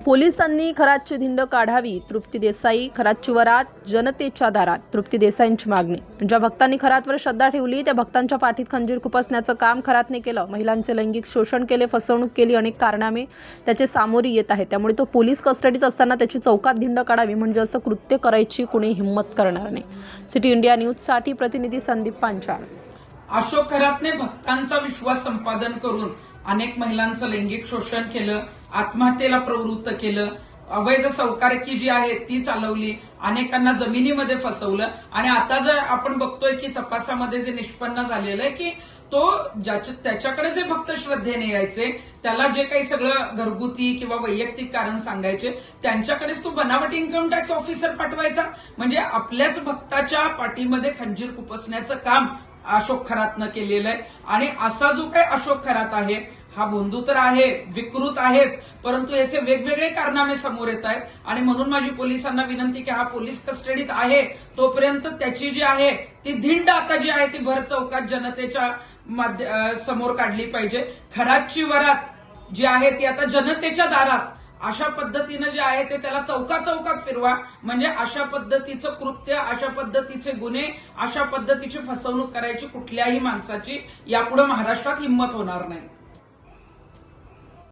पोलिसांनी खरातची धिंड काढावी. तृप्ती देसाई. खरातची वरात जनतेच्या दारात. तृप्ती देसाईंची मागणी. ज्या भक्तांनी खरातवर श्रद्धा ठेवली त्या भक्तांच्या पाठीत खंजीर खुपसण्याचं काम खरातने केलं. महिलांचे लैंगिक शोषण केले, फसवणूक केली, अनेक कारणामे त्याचे सामोरी येत आहेत. त्यामुळे तो पोलीस कस्टडीत असताना त्याची चौकात धिंड काढावी म्हणजे असं कृत्य करायची कुणी हिंमत करणार नाही. सिटी इंडिया न्यूजसाठी प्रतिनिधी संदीप पांचाळ. अशोक खरातने भक्तांचा विश्वास संपादन करून अनेक महिलांचं लैंगिक शोषण केलं, आत्महत्येला प्रवृत्त केलं, अवैध सावकारकी जी आहे ती चालवली, अनेकांना जमिनीमध्ये फसवलं आणि आता जर आपण बघतोय की तपासामध्ये जे निष्पन्न झालेलं आहे की तो त्याच्याकडे जे भक्त श्रद्धेने यायचे, त्याला जे काही सगळं घरगुती किंवा वैयक्तिक कारण सांगायचे, त्यांच्याकडेच तो बनावट इन्कम टॅक्स ऑफिसर पाठवायचा. म्हणजे आपल्याच भक्ताच्या पाठीमध्ये खंजीर खुपसण्याचं काम अशोक खरातनं केलेलं आहे. आणि असा जो काही अशोक खरात आहे हा भोंदू तर आहे, विकृत आहेच, परंतु याचे वेगवेगळे कारनामे समोर येत आहेत. आणि म्हणून माझी पोलिसांना विनंती की हा पोलीस कस्टडीत आहे तोपर्यंत त्याची जी आहे ती धिंड आता जी आहे ती भर चौकात जनतेच्या समोर काढली पाहिजे. खरातची वरात जी आहे ती आता जनतेच्या दारात अशा पद्धतीनं जे आहे ते त्याला चौकात फिरवा. म्हणजे अशा पद्धतीचं कृत्य, अशा पद्धतीचे गुन्हे, अशा पद्धतीची फसवणूक करायची कुठल्याही माणसाची यापुढे महाराष्ट्रात हिंमत होणार नाही.